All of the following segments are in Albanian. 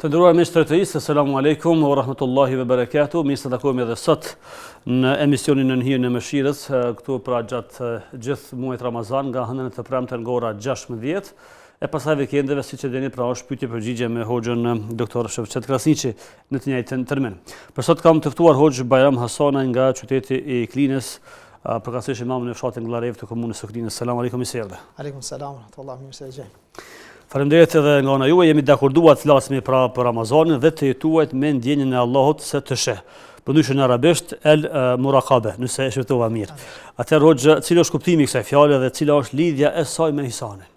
Të nderuar miq të TI-s, selamu alaikum wa rahmatullahi wa barakatuh. Mirë se takojmë edhe sot në emisionin Në hijen e mëshirës, këtu pra gjatë gjithë muajit Ramazan, nga hënën e të premte nga ora 16 e pasaj vikendeve, siç e dini, pra është pyetje përgjigje me hoxhën doktor Shevçet Krasniqi në të njëjtën termin. Për sot kam të ftuar hoxh Bajram Hasona nga qyteti i Klinës, përkatësisht imamin e fshatit Ngllarev të komunës së Klinës. Selam aleikum i serdhe. Aleikum selam, rahmetullah, mirë se jeni. Faleminderit edhe nga ana juaj, jemi dakorduar të flasim pra për Ramazanin dhe të jetuajt me ndjenjën e Allahut se të sheh. Përndryshe në arabisht el muraqabe, nëse e shpjetova mirë. Atëherë hoxh, cili është kuptimi i kësaj fjale dhe cila është lidhja e saj me ihsanin?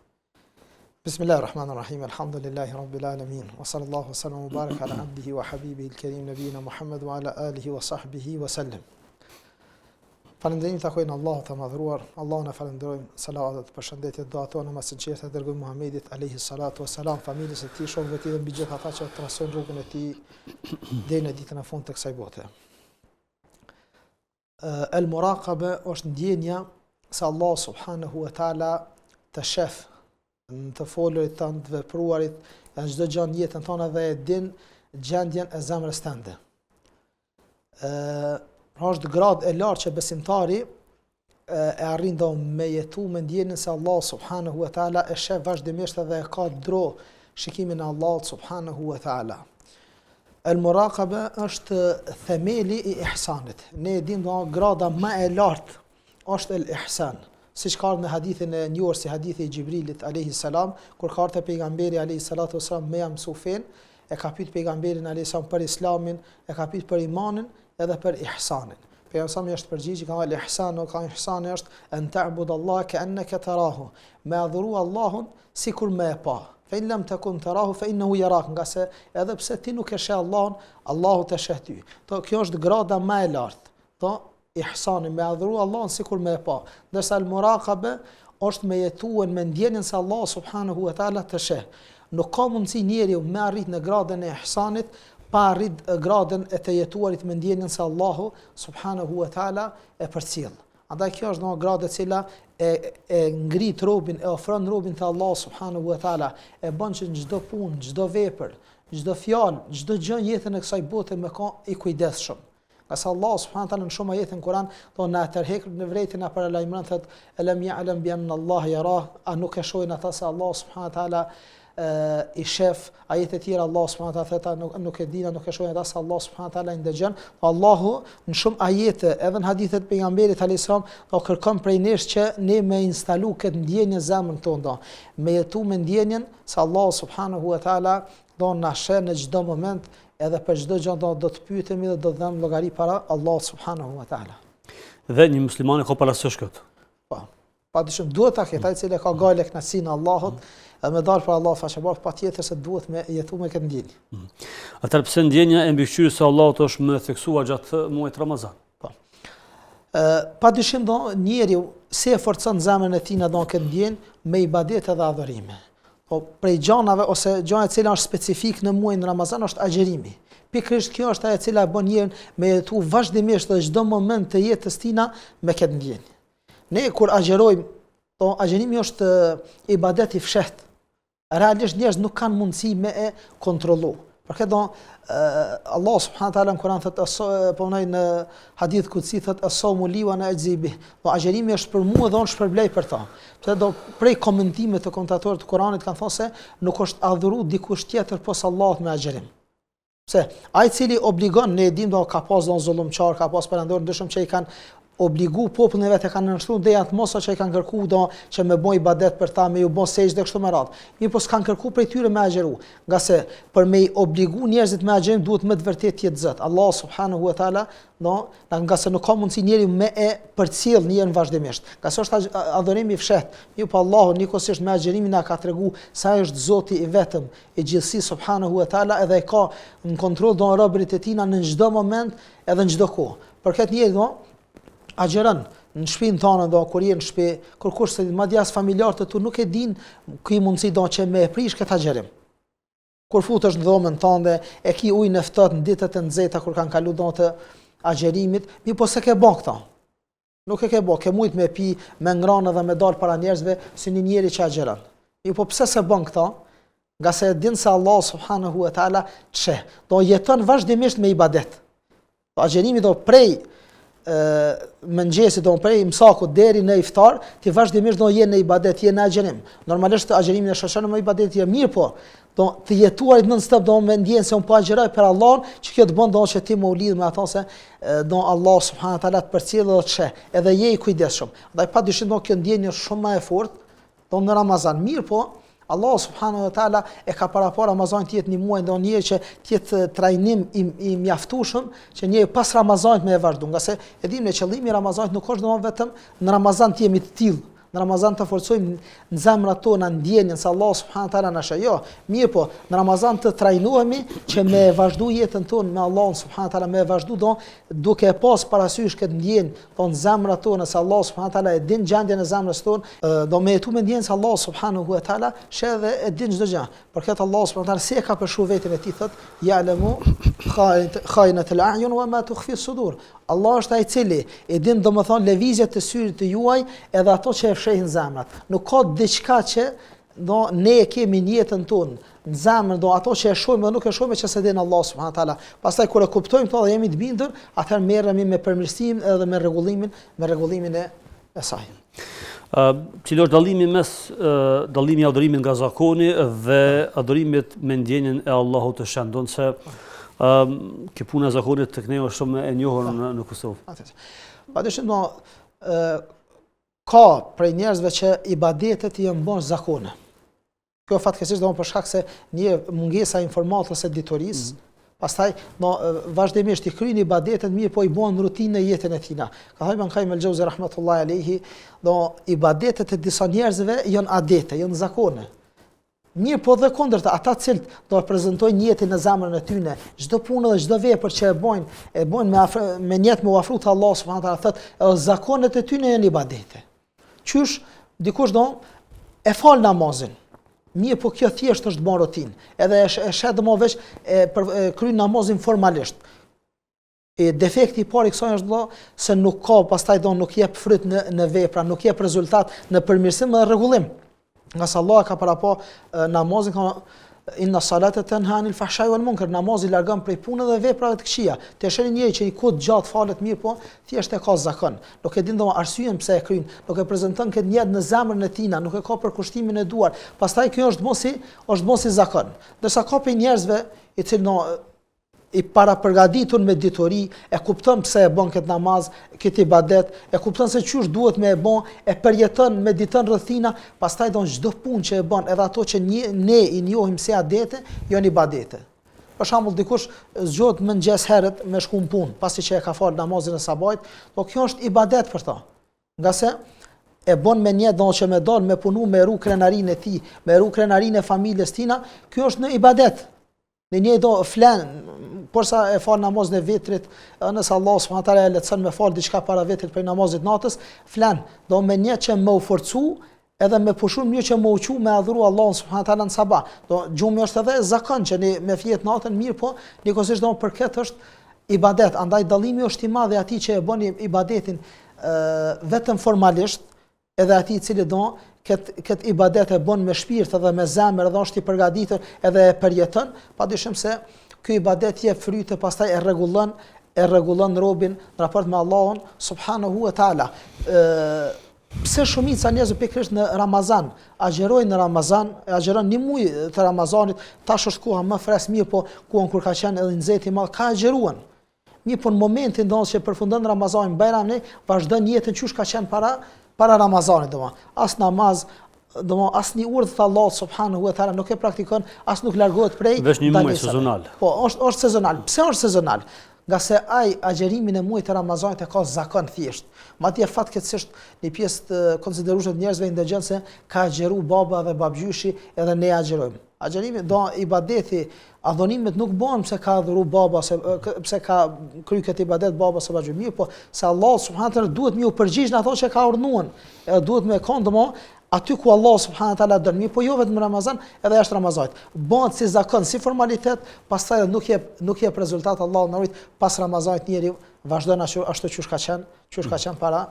Bismillahirrahmanirrahim, alhamdulillahi rabbil alamin, wa sallallahu wa sallam wa barak ala abdihi wa habibihi al-karim nabiyina Muhammad wa ala alihi wa sahbihi wa sallam. Falënderim takojnë Allahut të madhruar, Allahun e falenderojmë, salavat, përshëndetje, dua tona më sinqerte të dërgojmë Muhamedit alayhi salatu wassalam, familjes së tij, shokëve të tij dhe mbi gjithë ata që trasojnë rrugën e tij deri në ditën e fundit të kësaj bote. El muraqaba është ndjenja se Allah subhanahu wa taala të shef në të folurit tanë, të vepruarit, në çdo gjë në jetën tonë dhe e din gjendjen e zemrës tënde. Është grad e lartë që besimtari e arrin do me jetu me ndjenjën se Allah subhanahu wa taala e shef vazhdimisht dhe e ka dro shikimin e Allahut subhanahu wa taala. El muraqaba është themeli i ihsanit. Ne e dim do grada më e lartë është el ihsan. Siç ka në hadithin e njohur si hadithi i Xhibrilit alayhi salam, kur ka ardhur pejgamberi alayhi salatu wasalam me mësufen, e ka pyet pejgamberin alayhi salam për islamin, e ka pyet për imanin edhe për ihsanin. Pejgamberi është përgjigj ka ihsani është an ta'bud Allah ka'annaka tarahu, me adhuru Allahun sikur më e pa. Fa in lam takun tarahu fa innahu yarak, nga se edhe pse ti nuk e sheh Allahun, Allahu të sheh ty. Kjo është grada më e lartë. Ihsani, me adhuru Allahun sikur më e pa. Ndërsa al muraqaba është me jetuar me ndjenjën se Allah subhanahu wa taala të sheh. Nuk ka mundësi njeriu me arrit në gradën e ihsanit pa arrit gradën e të jetuarit me ndjenjën se Allahu subhanahu wa taala e përcjell. Andaj kjo është një gradë e cila e ngrit robin, e ofron robin te Allah subhanahu wa taala, e bën që çdo punë, çdo vepër, çdo fjalë, çdo gjë në jetën e kësaj bote me ka i kujdesshëm. Qase Allah subhanahu wa taala në shumë ajete në Kur'an thonë na tërheq në vërtetë na paralajmëron thotë alam ya'lam bi anna Allah yara, a nuk e shohin ata se Allah subhanahu wa taala i shef. Ajete tjera Allah subhanahu wa taala thotë nuk e dinë, nuk e shohin ata se Allah subhanahu wa taala i ndëgjon. Allahu në shumë ajete edhe në hadithet e pejgamberit alayhis salam do kërkon prej nesh që ne me instalu këtë ndjenjë zemrën tonë, me jetu me ndjenjën se Allah subhanahu wa taala do na sheh në çdo moment, edhe për çdo gjë do të pyetemi dhe do të dhëmë llogari para Allah subhanahu wa taala. Dhe një musliman e ka parasysh këtë. Po. Padyshim duhet ta ketë ai i cili ka gale kënaqësinë Allahut, me dalë për Allah faqebar, patjetër se duhet me jetu me këtë ndjenjë. Atëherë pse ndjenja e mbikëqyrjes së Allahut është më theksuar gjatë muajit Ramazan? Po. Padyshim do njeriu se e forcon zemrën e tij në këtë ndjenjë me ibadete dhe adhurime. Po prej gjanave ose gjëja e cila është specifik në muajin Ramazan është agjerimi. Pikërisht kjo është ajo e cila e bën njeriu me jetu vazhdimisht në çdo moment të jetës tina me këtë ndjenjë. Ne kur agjerojmë, agjerimi është ibadet i fshehtë. Realisht njerëz nuk kanë mundësi me e kontrollu. Për këtë Allah subhanahu wa taala në Kur'an thotë, po në hadith kutsi thotë as-sawmu li wa ana ajzi bih. Agjerimi është për mua dhe unë shpërblej për ta. Pse do prej komentimeve të komentatorëve të Kuranit kanë thënë se nuk është adhuru dikush tjetër posa Allahut me agjerim. Pse ai i cili obligon, ne e dim do ka pas don zullumçar, ka pas perandor ndryshëm që i kanë obligu popullin e vetë, kanë nënshtruar dhe atë mosa që i kanë kërku do që me boj ibadet për ta, me ju bën sejdë kështu me radhë. Mirë, po s'kan kërku prej tyre me agjeru, nga se për me i obligu njerëzit me agjerim duhet me të vërtet jetë zot. Allah subhanahu wa taala nga se nuk ka mundësi njeriu me e përcjell njërin vazhdimisht. Nga se është adhurimi i fshehtë. Mirë, po Allahu nikosisht me agjerimin na ka tregu se ai është Zoti i vetëm i gjithësisë subhanahu wa taala, edhe e ka në kontroll do robërit e tina në çdo moment edhe në çdo kohë. Për këtë njeriu agjeron në shtëpinë tonë do kur je në shtëpi, kur kush se madje as familjarët e tu nuk e din ku i mundsi do që me e prish këtë agjerim. Kur futesh në dhomën tënde, e ki ujin e ftohtë në ditët e nxehta kur kanë kaluar do të agjerimit, mi po se ke bën këta. Nuk e ke bën, ke mujt me pi, me ngranë dhe me dal para njerëzve si një njeri që agjeron. Mi po pse se bën këta? nga se din se Allah subhanahu wa taala çe. Do jeton vazhdimisht me ibadet. Do agjerimi do prej mëngjesit do prej msakut deri në iftar, ti vazhdimisht do je në ibadet, je në agjerim. Normalisht agjerimin e shoqëron me ibadet je mirë, po do të jetuarit non stop do me ndjen se un po agjeroj për Allahun, që kjo të bën do që ti më ulidh me ata se do Allah subhanahu wa taala të përcjellë dhe të çe, edhe je i kujdesshëm. Andaj padyshim do kjo ndjenjë shumë më e fortë do në Ramazan. Mirë, po Allah subhanahu wa taala e ka parapar Ramazan të jetë një muaj ndonjëherë që të jetë trajnim i mjaftueshëm që një pas Ramazanit me e vazhdu, nga se e dimë ne qëllimi i Ramazanit nuk është domosdoshmë vetëm në Ramazan të jemi të tillë, në Ramazan të forcojmë në zemrat tona ndjenjen se Allah subhanahu wa taala na sheh. Jo, mirë, po në Ramazan të trajnohemi që me e vazhdu jetën tonë me Allah subhanahu wa taala, me e vazhdu duke pas parasysh këtë ndjenjë në zemrat tona se Allah subhanahu wa taala e din gjendjen e zemrës tonë, do me jetu me ndjenjë se Allah subhanahu wa taala sheh dhe e din çdo gjë. Për këtë Allah subhanahu wa taala si e ka përshu veten e tij thot ya'lamu khaynatul a'yun wa ma tukhfi as-sudur. Allah është ai i cili e din domethënë lëvizjet e syrit të juaj edhe ato që e fshehin zemrat. Nuk ka diçka që ne e kemi në jetën tonë, në zemrën ato që e shohim dhe nuk e shohim që se din Allah subhanahu wa taala. Pastaj kur e kuptojmë këto dhe jemi të bindur, atëherë merremi me përmirësimin edhe me rregullimin e saj. Cili është dallimi mes dallimi i adhurimit nga zakoni dhe adhurimit me ndjenjen e Allahut të shëndon se kjo puna e zakonit tek ne është shumë e njohur në Kosovë. Padyshim ka prej njerëzve që ibadetet janë bën zakone. Kjo fatkeqësisht do për shkak se një mungesa informatës së ditorisë, pastaj vazhdimisht i kryen ibadetet mirë, po i bën rutinë në jetën e tina. Ka thënë Ibn Qayyim al-Jauzi rahmetullahi alayhi, ibadetet e disa njerëzve janë adete, janë zakone. Mirë, po dhe kundërta, ata cilët do të prezantojnë jetën në zemrën e tyre, çdo punë dhe çdo vepër që e bojnë me niyet me uafru te Allah subhanahu wa taala, thotë zakonet e tyre janë ibadete. Qysh dikush e fal namazin. Mirë, po kjo thjesht është bën rutinë. Edhe e shet veç kryen namazin formalisht. Defekti i parë i kësaj është se nuk ka pastaj nuk jep fryt në vepra, nuk jep rezultat në përmirësim dhe rregullim. Nga sa Allah ka parapo namazin inna salata tanha anil fahsha'i wal munkar, namazi largon prej punëve dhe veprave të këqija. Të shënin njëri që i kut gjatë falet mirë, po thjesht e ka zakon. Nuk e din arsyeën pse e kryen, nuk e prezanton këtë niyet në zemrën e tij, nuk e ka për kushtimin e duar. Pastaj kjo është mos i zakon. Ndërsa ka pe njerëzve i cilë i para përgatitur me ditori, e kupton pse e bën këtë namaz, këtë ibadet, e kupton se çysh duhet me e bën, e përjeton, mediton rrethina, pastaj çdo punë që e bën, edhe ato që ne i njohim si adete, janë ibadete. Për shembull, dikush zgjohet mëngjes herët me shku në punë, pasi që e ka fal namazin e sabajit, po kjo është ibadet për ta. Nga se e bën me niyet që me dal me punu me ru krenarinë e tij, me ru krenarinë e familjes tina, kjo është në ibadet. Në një do flan, porsa e fal namazin e vitrit, nëse Allah subhanahu wa taala e lehtëson me fal diçka para vitrit për namazit natës, flan, do me një që më u forcu, edhe me pushun një që më uqu me adhuru Allah subhanahu wa taala në sabah. Do gjumi është edhe zakon që ne me fjet natën mirë, po nikosisht do për këtë është ibadet. Andaj dallimi është i madh i atij që e bën ibadetin vetëm formalisht, edhe atij i cili këtë ibadet e bën me shpirt edhe me zemër edhe është i përgatitur edhe e përjeton, padyshim se ky ibadet jep fryte, pastaj e rregullon robin në raport me Allahun subhanahu wa taala. Pse shumica njerëzve pikërisht në Ramazan agjerojnë në Ramazan, agjeron një muaj të Ramazanit, tash është koha më fresk mirë, po kuan kur ka qenë edhe nxehti më ka agjeruan. Mirë, po në momentin që përfundon Ramazanin Bajramin, vazhdon jetën çush ka qenë para Ramazanit, as namaz, as një urdhë të Allahut subhanahu wa taala nuk e praktikon, as nuk largohet prej. Vesh një muaj sezonal. Po, është sezonal. Pse është sezonal? Nga se agjerimin e muajit të Ramazanit e ka zakon thjesht. Madje fatkeqësisht një pjesë të konsiderueshme të njerëzve ndëgjon se ka agjeru baba dhe babgjyshi edhe ne agjerojmë. Agjerimi ibadeti, adhonimet nuk bëhen pse ka adhuru baba, pse ka kry këtë ibadet baba se babgjyshi, po se Allah subhanahu wa taala duhet më u përgjigj në ato që ka urdhëruar. Duhet me kon aty ku Allah subhanahu wa taala don, po jo vetëm Ramazan, edhe jashtë Ramazanit. Bëhet si zakon, si formalitet, pastaj nuk jep rezultat. Allahu na rujt, pas Ramazanit njeriu vazhdon ashtu çu ka qenë para.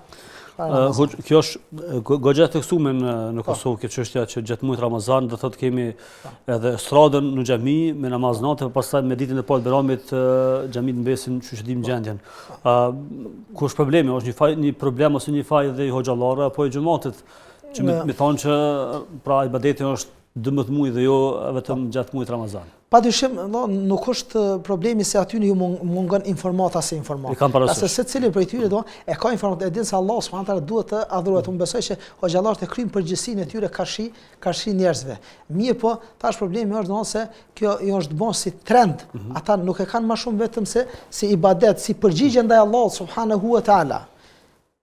Kjo është goxha theksuar në Kosovë kjo çështja që gjatë muajit Ramazan do thotë kemi edhe stradën në xhami me namaz natë, pastaj me ditën e parë të Bayramit xhamit mbesin që dim gjendjen. Ku është problemi? Është një problem ose një faj edhe i hoxhallarëve apo i xhamatit që më thonë që pra ibadeti është 12 muaj dhe jo vetëm gjatë muajit Ramazan. Padyshim, nuk është problemi se aty ju mungon informata se informata. Qase secili prej tyre e ka informata, e din se Allah subhanahu wa taala duhet të adhurohet. Unë besoj se hoxhallarët e kryjnë përgjegjësinë e tyre karshi njerëzve. Mirë po, tash problemi është se kjo është bën si trend. Ata nuk e kanë më shumë vetëm se si ibadet, si përgjigje ndaj Allahut subhanahu wa taala.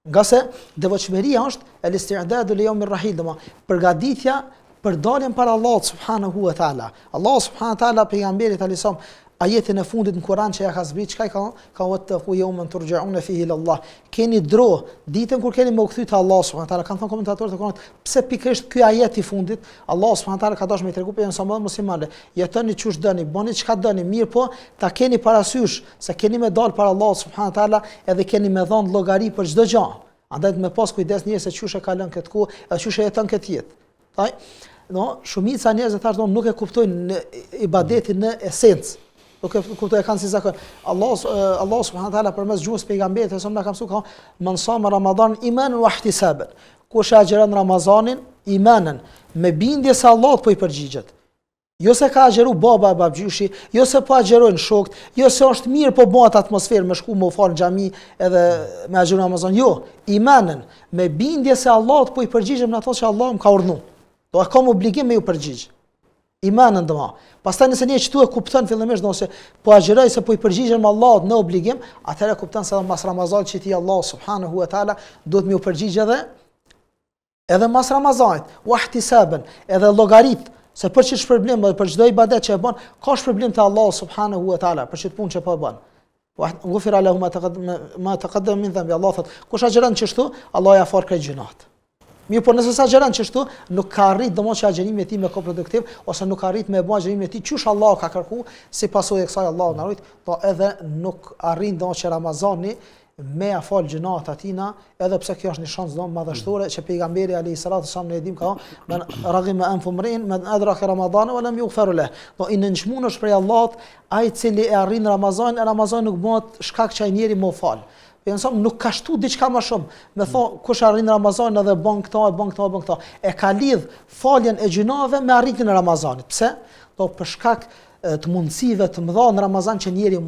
Nga se devotshmëria është el-isti'dadu li yawmir rahil, përgatitja për daljen para Allahut subhanahu wa taala. Allah subhanahu wa taala pejgamberit alisam ajetin e fundit në Kur'an që ja ka zbrit, çka ka wattaqu yawman turja'una fihi ila Allah. Keni dro ditën kur keni më u kthy te Allah subhanahu wa taala. Kan thënë komentatorët e Kur'anit, pse pikërisht ky ajet i fundit, Allah subhanahu wa taala ka dashur me tregu pe janë muslimanë. Jetoni çush doni, bëni çka doni, mirë po ta keni parasysh se keni me dal para Allah subhanahu wa taala edhe keni me dhënë llogari për çdo gjë. Andaj me pas kujdes njerëz se çush e kalon këtë ku, çush e jeton këtë jetë. Shumica njerëzve thash nuk e kuptojnë ibadetin në esencë. Nuk e kuptojnë, kanë si zakon. Allah subhanahu wa taala përmes gjuhës pejgamberit e na ka mësuar man sama Ramadan imanan wa ihtisaban. Kush e agjeron Ramazanin imanan, me bindje se Allahut po i përgjigjet. Jo se ka agjeru baba e babgjyshi, jo se po agjerojnë shokët, jo se është mirë po bëhet atmosferë me shku me u fal në xhami edhe me agjeru Ramazan. Jo, imanan, me bindje se Allahut po i përgjigjem në ato që Allah më ka urdhëruar. Do e kam obligim me ju përgjigj. Imanën do ma. Pastaj nëse një qëtu e kupton fillimisht nëse po agjeroj se po i përgjigjem me Allahut në obligim, atëherë kupton se mas Ramazanit që ti Allah subhanahu wa taala duhet me ju përgjigj edhe mas Ramazanit, wa ihtisaban, edhe llogarit se për çfarë problem dhe për çdo ibadet që e bën, ka shpërblim te Allah subhanahu wa taala për çdo punë që po bën. Ghufira lahu ma taqaddama min dhanbi. Allah thot, kush agjeron çështu, Allah ja fal krejt gjunat. Mirë, por nëse sa agjeron çështu, nuk ka arrit domosht që agjerimi i tij me koproduktiv ose nuk ka arrit me bë agjerimin e tij çush Allah ka kërku, si pasojë e kësaj Allahu na rujt, po edhe nuk arrin domosht që Ramazani me afal gjunat atina, edhe pse kjo është një shans domë madhështore që pejgamberi alayhi salatu sallam ne edhim ka men raghima anfumrin men adraka Ramadan wa lam yughfar lahu. Do i nënçmunosh prej Allahut ai i cili e arrin Ramazanin, Ramazani nuk bëhet shkak që ai njeri më fal. Pensoj nuk ka shtu diçka më shumë. Me thon kush arrin Ramazanin edhe bën këto, e ka lidh faljen e gjunave me arritjen e Ramazanit. Pse? Do për shkak të mundësive të mëdha në Ramazan që njeriu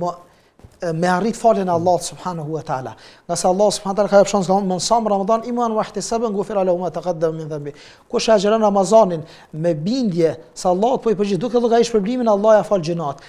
me arrit faljen e Allahut subhanahu wa taala. Nga se Allah subhanahu wa taala ka opsion se man sam Ramadan iman wa ihtisaban ghufira lahu ma taqaddama min dhanbi. Kush agjeron Ramazanin me bindje se Allahut po i përgjigj duke llogarish problemin, Allah ja fal gjunat.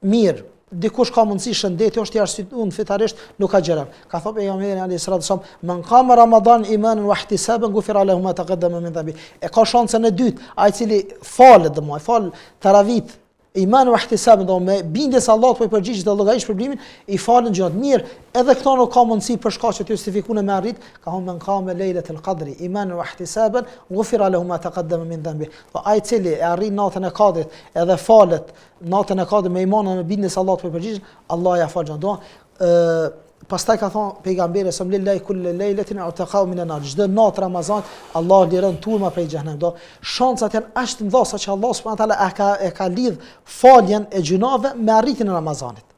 Mirë, dikush ka mundësi shëndeti është i arsyetuar fetarisht nuk agjeron. Ka thënë pejgamberi alayhi salatu wasallam man qama Ramadan imanan wa ihtisaban ghufira lahu ma taqaddama min dhanbi. E ka shansën e dytë, ai i cili falet domos, fal taravit iman wa ihtisab, do me bindje se Allah po i përgjigj të llogarish problemin, i falën gjërat mirë, edhe këto nuk ka mundësi për shkak që të justifikuar me arrit, ka humbën qame lejletul qadri iman wa ihtisaban ghufira lahu ma taqaddama min dhanbi. Po ai i cili e arrin natën e kadrit edhe falet natën e kadrit me iman dhe bindje se Allah po i përgjigj, Allah ja fal gjërat. Pastaj ka thonë pejgamberi sallallahu alaihi kulli lejletin utaqau min an-nar. Çdo natë Ramazan Allah liron turma prej xhenem. Do shancat janë aq të mëdha që Allah subhanahu wa taala e ka lidh faljen e gjunave me arritjen e Ramazanit.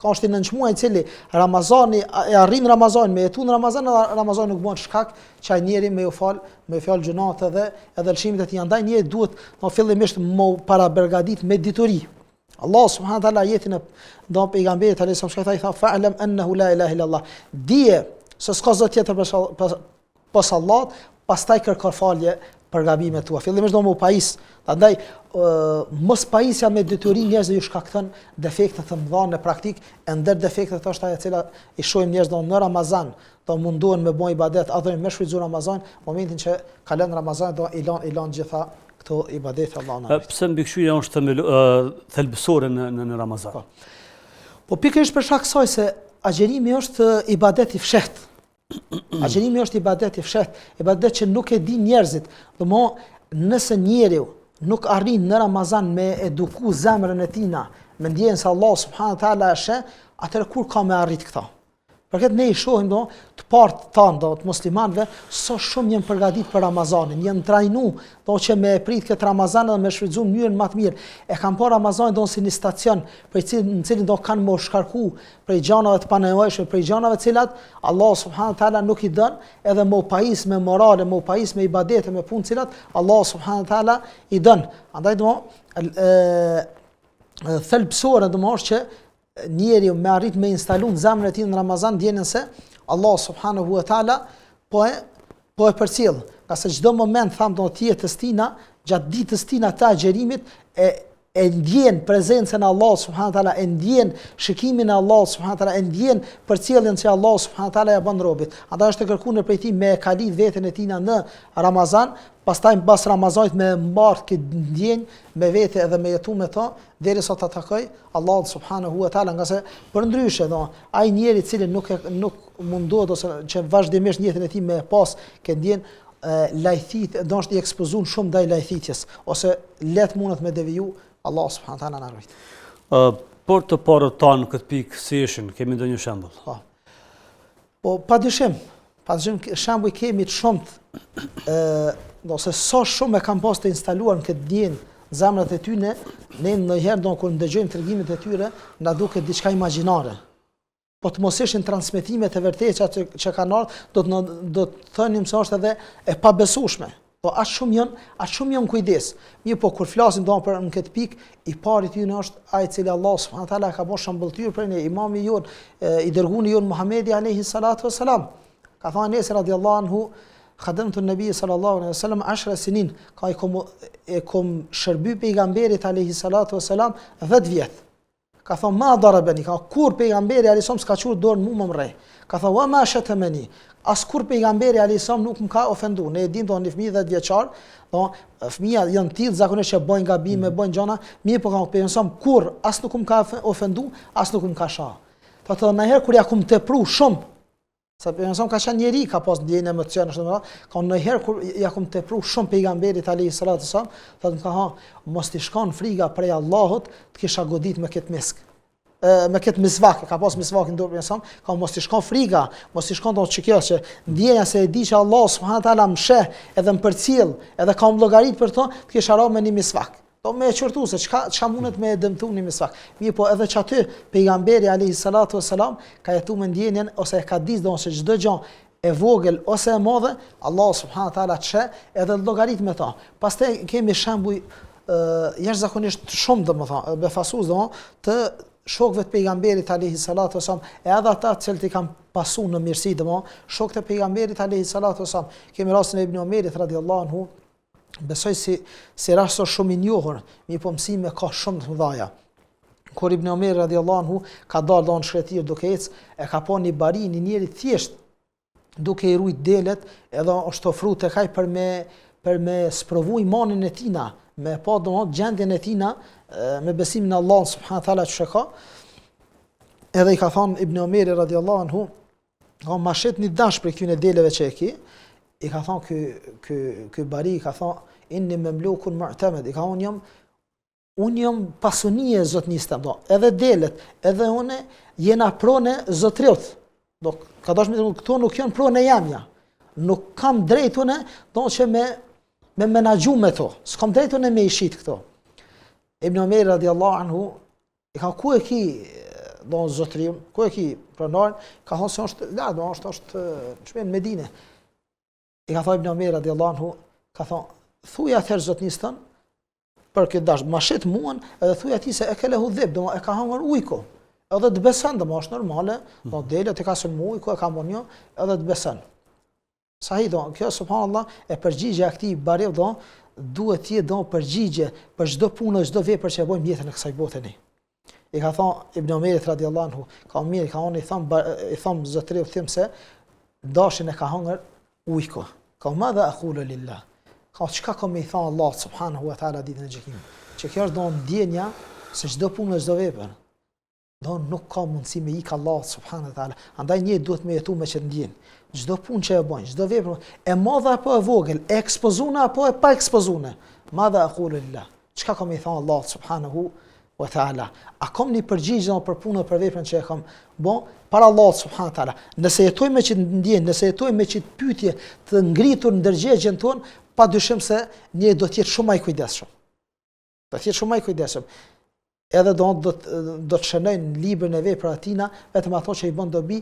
Ka është i nënçmuar i cili Ramazani e arrin Ramazanin me jetu në Ramazan, Ramazani nuk bën shkak që ai njeri me u fal gjunat edhe lëshimet e tij. Andaj njeri duhet në fillimisht më para bergadit me dituri. Allah subhanahu wa taala ajetin e do pejgamberit alayhis salam i tha fa'lam annahu la ilaha illa Allah. Dije se s'ka zot tjetër pas Allahut, pastaj kërko falje për gabimet tua. Fillimisht do më pajis. Prandaj mos pajisja me detyrim njerëzve ju shkakton defekte të mëdha në praktik, e ndër defektet është ajo e cila i shohim njerëz në Ramazan, do munduan me bën ibadet, adhurim me shfrytzuar Ramazan, momentin që kalon Ramazan do i lan gjitha këto ibadete Allahut. Pse mbikëqyrja është thelbësore në Ramazan? Po pikërisht për shkak kësaj se agjerimi është ibadet i fshehtë. Agjerimi është ibadet i fshet, ibadet që nuk e di njerëzit. Nëse njeriu nuk arrin në Ramazan me eduku zemrën e tina, me ndjenë se Allah subhanahu wa taala e sheh, atëherë kur ka me arrit këta? Për këtë ne i shohim të partë tanë, të muslimanëve, sa shumë janë përgatitur për Ramazanin, janë trajnu, që me prit këtë Ramazan dhe me shfrytzu në mënyrën më të mirë. E kanë parë Ramazanin si një stacion në cilin kanë më shkarku prej gjanave të panevojshme, prej gjanave të cilat Allah subhanahu wa taala nuk i dën, edhe më pajis me morale, më pajis me ibadete, me punë cilat Allah subhanahu wa taala i dën. Andaj thelbësore është që njeriu me arrit me instalu në zemrën e tij në Ramazan ndjenën se Allah subhanahu wa taala po e përcjell. Ka se çdo moment të jetës tina, gjatë ditës tina të agjerimit e ndjen prezencën e Allah subhanahu wa taala, e ndjen shikimin e Allah subhanahu wa taala, e ndjen përcjelljen që Allah subhanahu wa taala ja bën robit. Andaj është e kërkuar prej tij me kalit veten e tina në Ramazan, pastaj pas Ramazanit me marr këtë ndjenjë me vete edhe me jetu me to derisa ta takoj Allah subhanahu wa taala, nga se përndryshe ai njeri i cili nuk mundohet ose që vazhdimisht në jetën e tij me pas këtë ndjenjë lajthit, do është i ekspozuar shumë ndaj lajthitjes ose let mundet me deviju. Allah subhanahu wa taala na ruaj. Por të parët tanë këtë pikë si ishin, kemi ndonjë shembull? Po padyshim shembuj kemi të shumtë, ose sa shumë e kanë pas të instaluar në këtë ndjenjë në zemrat e tyre, ne ndonjëherë kur ndëgjojmë tregimet e tyre, na duket diçka imagjinare. Po të mos ishin transmetimet e vërteta që kanë ardhur, do të thënim se është edhe e pabesueshme. Po aq shumë janë kujdes. Mirë, po kur flasim për në këtë pikë, i pari ty është ai i cili Allah subhanahu wa taala ka bërë shembulltyr për ne, imami jon, i dërguari jon Muhamedi alayhi salatu wassalam. Ka thënë Anas radhiyallahu anhu, khadamtu an-nabiy sallallahu alaihi wasallam 10 sinin, ka e kom shërby pejgamberit alayhi salatu wassalam 10 vjet. Ka thënë ma darabani, ka kur pejgamberi alayhi salam s'ka qur dorën mua më mrej. Ka thënë wa ma shatamani, as kur pejgamberi alayhi salam nuk më ka ofenduar. Ne e dim një fëmijë 10 vjeçar, fëmijët janë tillë zakonisht që bëjnë gabime, bëjnë gjëra, mirë po ka pejgamberi kur as nuk më ka ofenduar, as nuk më ka shah. Thotë ndonjëherë kur ja kum tepru shumë, sa pejgamberi ka qenë njeri, ka pas ndjenjë emocione ashtu, ka ndonjëherë kur ja kum tepru shumë pejgamberit alayhi salatu wasallam, thotë ka mos ti shkon friga prej Allahut, të kisha godit me këtë misk. Me këtë misvak, ka pas misvakin dorë sa, ka mos ti shkon friga, mos ti shkon që kjo që ndjenja se e di që Allah subhanahu wa taala më sheh edhe më përcjell, edhe ka llogarit për to, të kisha rronë me një misvak. Do me qortu se çka mundet me dëmtu një misvak. Mirë, po edhe që aty pejgamberi alayhi salatu wassalam ka jetu me ndjenjen ose ka ditë se çdo gjë e vogël ose e madhe, Allah subhanahu wa taala çe edhe llogarit me ta. Pastaj kemi shembuj jashtëzakonisht shumë domethënë befasues të shokëve të pejgamberit alayhi salatu wasallam, edhe ata që kanë pasur në mirësi shokët e pejgamberit alayhi salatu wasallam. Kemi rastin e Ibn Omerit radhiyallahu anhu, besoj si rast shumë i njohur, mi po mësime ka shumë të mëdha. Kur Ibn Omer radhiyallahu anhu ka dalë në shkretir duke ecë, e ka pa një bari, një njeri thjesht duke i rujt delet, edhe është ofruar tek ai për me sprovu imanin e tina, me pa gjendjen e tina, me besimin në Allah subhanahu wa taala që ka. Edhe i ka thënë Ibn Omeri radhiyallahu anhu, ka mashet një dash për këtyne deleve që e ki, i ka thënë ky bari, i ka thënë inni memlukun mu'tamad, i ka thënë unë jam pasunie e zotnisë, edhe delet, edhe une jena prone zotriut. Do ka dashur me këto nuk janë prone jamja. Nuk kam drejtun që me menaxhu me to. S'kam drejtun me i shit këto. Ibn Omer radhiyallahu anhu i ka ku e ki zotriun, ku e ki pronar, ka thënë se është lart, është në Medinë. I ka thënë Ibn Omer radhiyallahu anhu, ka thënë thuaj atëherë zotnistën për këtë dash, mashet muan, edhe thuaj atij se e ke lehu dhib, e ka hangur ujko. Edhe të beson, është normale, delet e ka sulmu ujko, e ka monjo, edhe të beson. Sahi kjo subhanallah e përgjigje aktiv bariu duhet të jetë përgjigje për çdo punë, çdo vepër që e bëjmë jetën e kësaj bote ne. I ka thënë Ibn Omerit radhiyallahu anhu, ka mirë, ka unë i thon zotriu them se dashin e ka hangër ujko. Ka madha aqulu lillah. Ka çka kam i thon Allah subhanahu wa taala ditën e gjykimit. Që kjo është ndjenja se çdo punë, çdo vepër do nuk ka mundësi me ikë Allah subhanahu wa taala. Andaj njëri duhet me jetu me që të ndjen. Çdo punë që e bën, çdo vepër, e madhe apo e vogël, e ekspozune apo e pa ekspozune, madha aqulu lillah. Çka kam i thënë Allah subhanahu wa taala? A kam një përgjigje për punën për veprën që e kam bën para Allah subhanahu wa taala? Nëse jetoj me që të ndjen, nëse jetoj me që të pyetje të ngritur në ndërgjegjen tonë, padyshim se njëri do të jetë shumë më i kujdesshëm. Do të jetë shumë më i kujdesshëm. Edhe do të shënojnë librin e veprave tina, vetëm ato që i bën dobi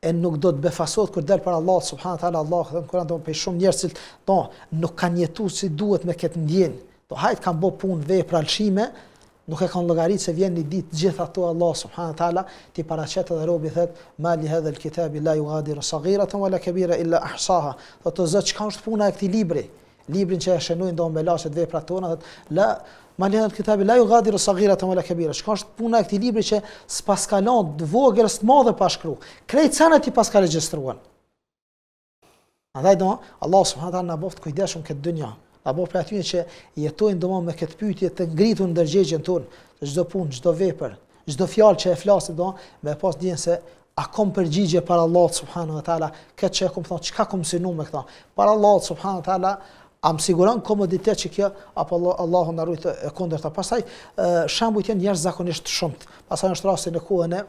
e nuk do të befasohet kur del para Allah subhanahu wa taala. Allah thënë Kur'an do për shumë njerëz që nuk kanë jetuar si duhet me këtë ndjen. Do hajt kanë bë punë vepra lëshime, nuk e kanë llogaritë se vjen një ditë gjithë ato Allah subhanahu wa taala ti paraqet dhe robi thot ma li hadha alkitabi la yughadiru saghiratan wala kabira illa ahsaha. Do të zot çka është puna e këtij libri? Librin që e shënojnë do mbelaset veprat tona, thot la ma li hadha alkitabi la yughadiru saghiratan wala kabira. Çka është puna e këtij libri që s'pas ka lënë të vogël të madhe pa shkruar. Krejt sana ti pas ka regjistruan. Andaj do Allah subhanahu wa taala na boft kujdesshëm këtë dynja. Apo për aty që jetojnë domosdoshmë me këtë pyetje të ngritur në ndërgjegjen tonë, çdo punë, çdo vepër, çdo fjalë që e flasim me pas dijen se a kam përgjigje para Allahut subhanahu wa taala, këtë që kam thonë, çka kam synu me këta. Para Allahut subhanahu wa taala am siguron komoditet që kjo apo Allahu na ruaj e kundërta. Pastaj shembujt janë jashtëzakonisht shumë. Pastaj është rasti në kohën e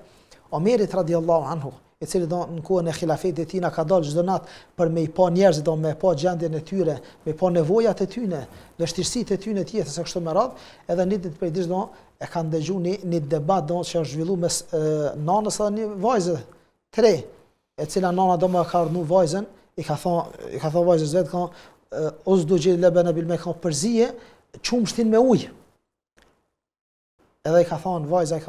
Omerit radhiyallahu anhu, i cili në kohën e xhilafetit e tij na ka dalë çdo natë për me i pa njerëzit, me pa gjendjen e tyre, me pa nevojat e tyre, vështirësitë e tyre të jetës së kështu me radhë, edhe një ditë prej ditësh e kanë dëgjuar një debat që është zhvilluar mes nanës dhe një vajze tre, e cila nana do më ka ardhur vajzën, i ka thonë vajzës vet uzduji lebana bil me ka përzije, çumshtin me ujë. Edhe i ka thonë vajza,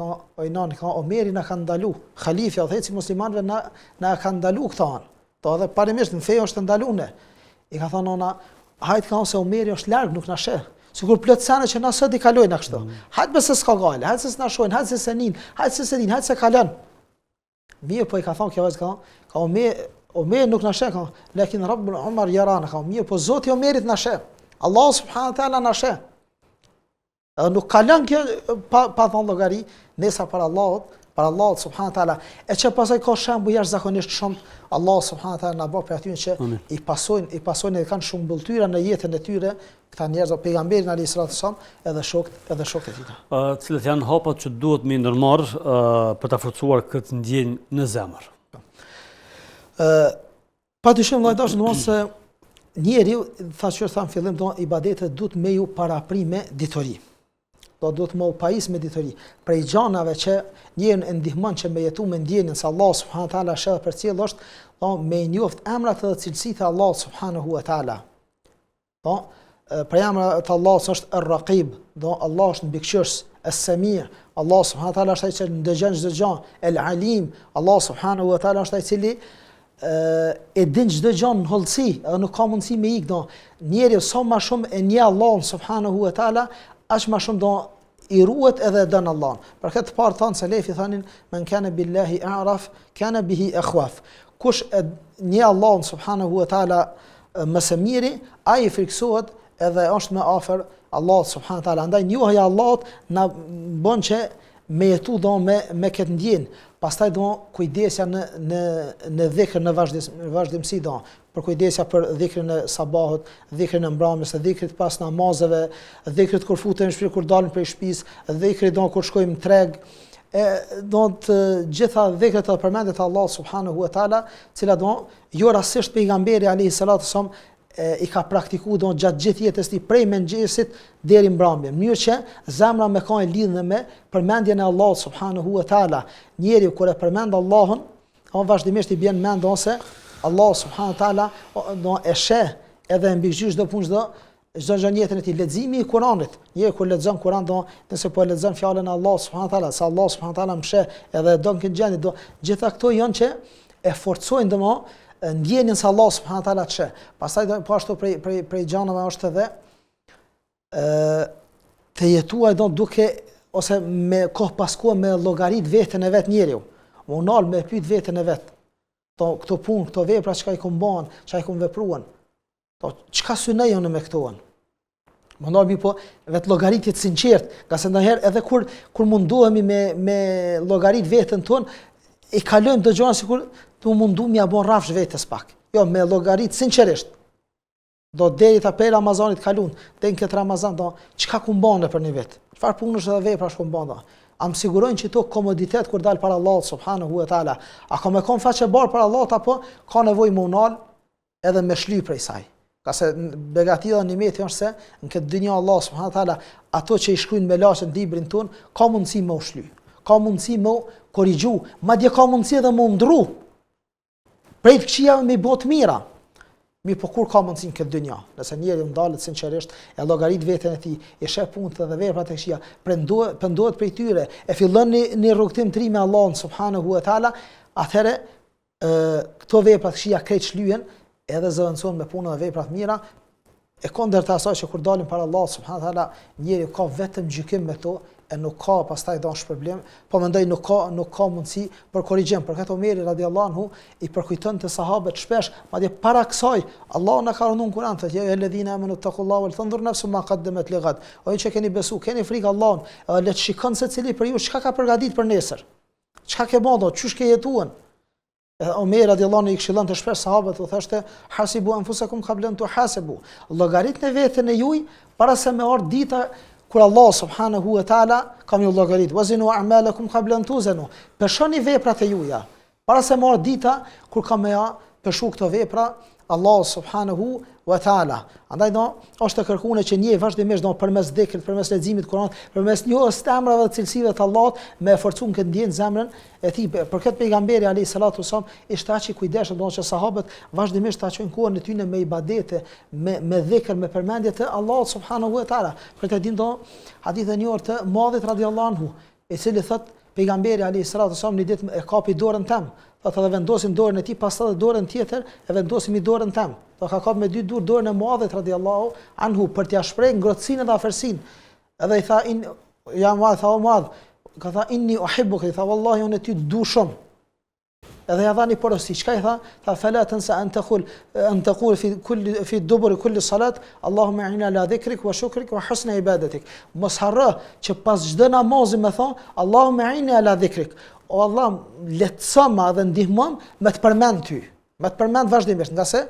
Omeri na ka ndalu, halifja dhe eci muslimanëve na ka ndalu këta anë. To edhe parimisht në fejo është ndalune. I ka thonë ona, hajt ka se Omeri është larg, nuk na sheh. Sikur plot sene që na sot i kalojnë kështu. Hajt bese s'ka gale, hajt se s'na shohin, hajt se s'nin, hajt se s'din, hajt se kalon. Mirë po i ka thonë kjo vajza ka Omeri nuk na sheh, lekin Rabbul Umar yarana ka mirë po Zoti Omerit na sheh. Allah subhanahu wa taala na sheh. Nuk ka lënë kjo pa thonë llogari, nesa para Allahut subhanahu wa taala. E që pasaj ka shembull jashtëzakonisht shumë, Allah subhanahu wa taala na bë për aty që i pasojnë dhe kanë shumë mbulltyra në jetën e tyre, këta njerëz, pejgamberin alayhis salam edhe shokët e tij. Cilët janë hapat që duhet me ndërmarr për ta forcuar këtë ndjenjë në zemër? Padyshim vëllai domosë se njeriu, thashë tham fillim ibadetet duhet me ju paraprime ditori. Duhet më pajis me ditori. Prej gjanave që njeriu e ndihmon që me jetu me ndjenjen se Allah subhanahu wa taala sheh për cilë është me njoft emrat dhe cilësitë e Allah subhanahu wa taala. Për emrat e Allahut është Ar-Raqib, Allah është mbikëqyrës, As-Sami', Allah subhanahu wa taala është ai që ndëgjon çdo gjë, El-Alim, Allah subhanahu wa taala është ai i cili e din çdo gjë në hollësi, edhe nuk ka mundësi me ikë. Njeriu sa më shumë e njeh Allahun subhanahu wa taala, aq më shumë i ruhet edhe e don Allahun. Për këtë parë thonë selefi thonin men kana billahi a'raf kana bihi akhwaf. Kush e njeh Allahun subhanahu wa taala më së miri, ai friksohet edhe është më afër Allahut subhanahu wa taala. Andaj njohja e Allahut na bën që me jetu me këtë ndjenjë. Pastaj kujdesja në dhikr, në vazhdimsi për kujdesja për dhikrin e sabahut, dhikrin e mbrëmjes, dhikrit pas namazeve, dhikrit kur futemi në shtëpi, kur dalim prej shtëpisë, dhikrit kur shkojmë në treg, të gjitha dhikret e përmendet Allah subhanahu wa taala, cila jo rastisht pejgamberi alayhis salam i ka praktikuar gjatë gjithë jetës tij prej mëngjesit deri mbrëmje. Mënyrë që zemra me ka e lidhur me përmendjen e Allahut subhanahu wa taala. Njeriu kur e përmend Allahun, vazhdimisht i bën mend se Allah subhanahu wa taala e sheh edhe mbikëqyr çdo punë, çdo gjë në jetën e tij. Leximi i Kuranit. Njeriu kur lexon Kur'an, nëse po lexon fjalën e Allahut subhanahu wa taala, se Allah subhanahu wa taala më sheh edhe don këtë gjë, gjitha këto janë që e forcojnë ndjenjen se Allah subhanahu wa taala të sheh. Pastaj po ashtu prej gjanave është edhe të jetuaj duke ose me kohë pas kohë me llogarit veten e vet njeriu. Unal me pyet veten e vet. Këto punë, këto vepra çka i kum bën, çka i kum vepruan. Çka synojnë me këto? Mundohemi po vetë llogaritjet sinqert, nga se ndonjëherë edhe kur munduhemi me llogarit veten tonë, i kalojmë do gjëra sikur të mundu m'ia bën rrafsh vetes pak. Jo, me llogarit sinqerisht. Do deri ta për Ramazanit kalun, deri në këtë Ramazan do çka ku mbanë për një vet. Çfarë punësh edhe veprash ku mbanë. Am sigurojnë që to komoditet kur dal para Allahut subhanahu wa taala. A ka me kon faqe bar para Allahut apo ka nevojë më unal edhe me shly prej saj. Ka se begatia e nimetit është se në këtë dynjë Allah subhanahu wa taala ato që i shkruajnë me lashën librin ton ka mundësi më u shly. Ka mundësi më korrigju, madje ka mundësi edhe më ndru. Prej të këqija me bot mira. Mi po kur ka mundësi në këtë dynja, nëse njeriu ndalet sinqerisht, e llogarit veten e tij, e sheh punët dhe veprat e këqija, pendohet prej tyre, e fillon në rrugtim të ri me Allahun subhanahu wa taala, atëherë këto vepra të këqija krejt shlyen, edhe zëvendësohen me punë dhe vepra të mira, e kundërta asaj që kur dalim para Allahut subhanahu wa taala, njeriu ka vetëm gjykim me to, e nuk ka pastaj dash problem, po mendoj nuk ka mundësi për korrigjim. Për këtë Omeri radiallahu anhu i përkujton të sahabët shpesh, madje para kësaj Allahu na ka thënë në Kur'an, thotë ja alladhina amanu taqullaha wal tanzur nafsun ma qaddamat lighad. O ju që keni besu, keni frikë Allahun, le të shikon secili për ju çka ka përgatitur për nesër. Çka ke bën, çush ke jetuar. Omeri radiallahu anhu i këshillon të shpesh sahabët, u thoshte hasibu anfusakum qabla an tuhasabu. Llogaritni veten e juaj para se me ardh dita kur Allah subhanahu wa taala kam ju llogarit, wazinu a'malakum qabla an tuzanu. Peshoni veprat e juaja para se marr dita kur kam ja peshu këto vepra Allah subhanahu wa taala. Andaj do është të kërkuar që njëri vazhdimisht do përmes dhikrit, përmes leximit të Kuranit, përmes njohjes të emrave dhe cilësive të Allahut, me forcun këtë ndjen zemrën e tij. Për këtë pejgamberi alayhi salatu wasallam ishte aq i kujdesshëm, do që sahabët vazhdimisht ta çojnë kohën e tyre me ibadete, me dhikr, me përmendje të Allahut subhanahu wa taala. Për këtë dinë do hadith e njohur të Muadhit radhiyallahu anhu, i cili thot pejgamberi alayhi salatu wasallam një ditë e kapi dorën tëm. Thotë edhe vendosim dorën e tij, pastaj dorën tjetër e vendosim i dorën tëm. Do ka kap me dy dorë dorën e Muadhit radhiyallahu anhu për t'ia shpreh ngrohtësinë dhe afërsinë. Edhe i tha ja Muadh, ka tha inni uhibbuka, i tha wallahi unë ty du shumë. Edhe ja dhani porosi, çka i tha? Tha fala tansa an taqul fi dubur kulli salat Allahumma a'inna ala dhikrik wa shukrik wa husni ibadatik. Mos harro që pas çdo namazi më thon Allahumma a'inna ala dhikrik. O Allah, lehtësoma dhe ndihmon me të përmend ty. Me të përmend vazhdimisht, nga se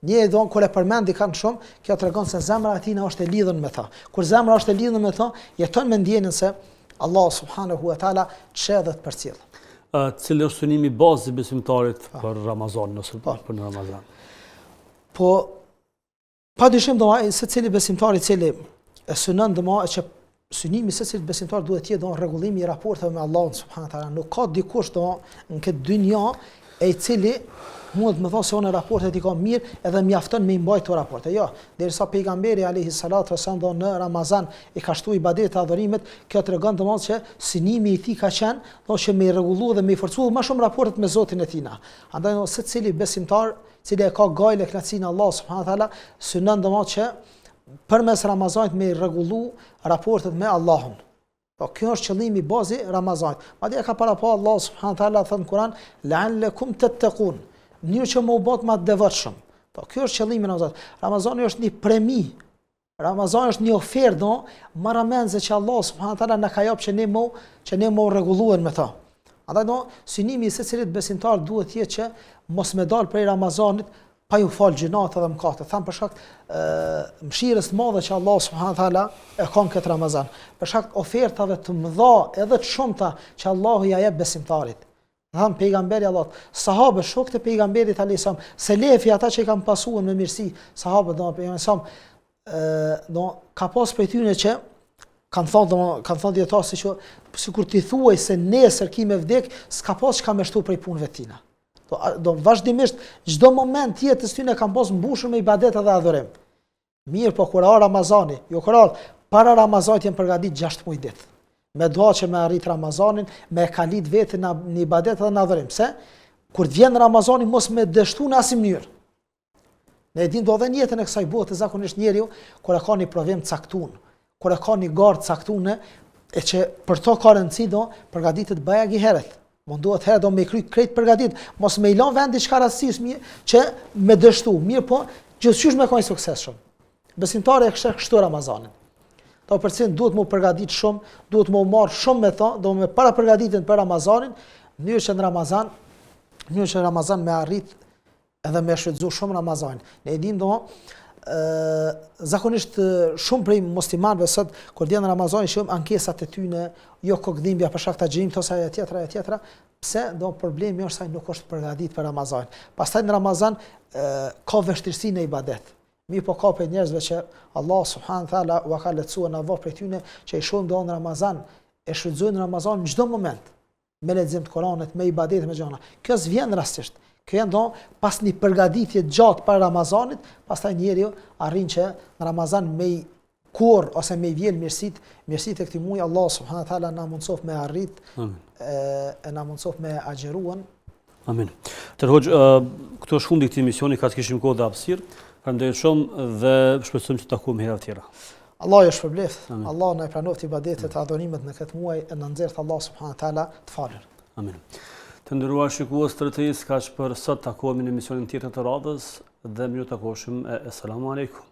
njëri do kur e përmend kanë shumë, kjo tregon se zemra e tij është e lidhur me ta. Kur zemra është e lidhur me ta, jeton me ndjenjen se Allah subhanahu wa taala çe dhe të përcjell. Cili është synimi bazë i besimtarit për Ramazan, nëse për në Ramazan? Po, padyshim do secili besimtar i cili e synon që synimi se cilët besimtar duhet të jetë do rregullimi i raporteve me Allahun subhanahu wa taala. Nuk ka dikush do në këtë dynjë e cili mund të më thonë se unë raportet i kam mirë edhe mjafton me i mbajt të raporte. Jo, derisa pejgamberi alayhi salatu wasallam do në Ramazan i ka shtu ibadet e adhurimet, kjo tregon domosdoshmë që synimi i tij ka qenë do që me i rregullu dhe me i forcu më shumë raportet me Zotin e tij. Andaj secili besimtar, cili e ka gajle kënaqësinë Allah subhanahu wa taala, synon domosdoshmë që përmes Ramazanit me i rregullu raportet me Allahun. Po kjo është qëllimi bazi Ramazanit. Madje ka para pa Allah subhanahu wa taala thënë në Kur'an la'allakum tattaqun. Mënyrë që më u bot më të devotshëm. Po kjo është qëllimi i Ramazanit. Ramazani është një premi. Ramazani është një ofertë, marramendse që Allah subhanahu wa taala na ka jap që ne më rregulluar me ta. Andaj synimi i secilit besimtar duhet të jetë që mos më dal prej Ramazanit pa ju fal gjinat dhe mëkate. Tham për shkak mëshirës të madhe që Allah subhanahu wa taala e ka në këtë Ramazan. Për shkak ofertave të mëdha edhe të shumta që Allahu ja jep besimtarit. Tham pejgamberi Allah, sahabët shokët e pejgamberit alayhis salam, selefi ata që i kanë pasuar me mirësi, sahabët ka pas prej tyre që kanë thënë dietarë që sikur ti thuaj se nesër ki me vdek, s'ka pas çka më shtu prej punëve tina. Do vazhdimisht çdo moment jetës tyne kanë pas mbushur me ibadet dhe adhurim. Mirë, po kur ardh Ramazani, jo kur ardh para Ramazanit janë përgatitur 6 muaj ditë. Me dua që me arrit Ramazanin, me kalit veten në ibadet dhe në adhurim. Se kur të vjen Ramazani mos me dështu në asnjë mënyrë. Ne e dimë do edhe në jetën e kësaj bote zakonisht njeriu kur e ka një provim caktuar, kur e ka një gardë caktuar, e që për to ka rëndësi do përgatitet bajagi herët. Munduhet herë do me kry krejt përgatit, mos me i lën vend diçka rastësisht që me dështu. Mirë po, gjithçysh me qenë suksesshëm. Besimtari e kështu kështu Ramazanin. Do përcin duhet më përgatit shumë, duhet më marr shumë me thon, do me para përgatitjen për Ramazanin, mënyrë që në Ramazan me arrit edhe me shfrytzu shumë Ramazanin. Ne e dim zakonisht shumë prej muslimanëve sot kur vjen Ramazani shumë ankesat e tyre, jo kokdhimbja për shkak të xhimit ose ajo tjetra, pse do problemi është se ai nuk është përgatitur për Ramazan. Pastaj në Ramazan ka vështirësi në ibadet. Mi po ka për njerëzve që Allah subhanahu taala u ka lehtësuar në vop për tyre që i shohin do në Ramazan, e shfrytëzojnë Ramazan në çdo moment me lexim të Kuranit, me ibadet, me gjëra. Kjo s'vjen rastisht. Kjo janë pas një përgatitje gjatë para Ramazanit, pastaj njeriu arrin që në Ramazan me kur ose me vjen mirësitë e këtij muaji Allah subhanahu taala na mundsof me arrit, e na mundsof me agjeruan. Amin. Të hoxh, këto është fundi i këtij misioni, ka të kishim kohë dhe hapësirë. Faleminderit shumë dhe shpresojmë të takojmë herë tjera. Allah ju shpërbleft. Allah na pranoft ibadetet e adhurimet në këtë muaj e na nxjerrt Allah subhanahu taala të falur. Amin. Të nderuar shikues të rrethis, kaq për sot, takohemi në emisionin tjetër të radhës dhe mirë takoshim. Assalamu alaikum.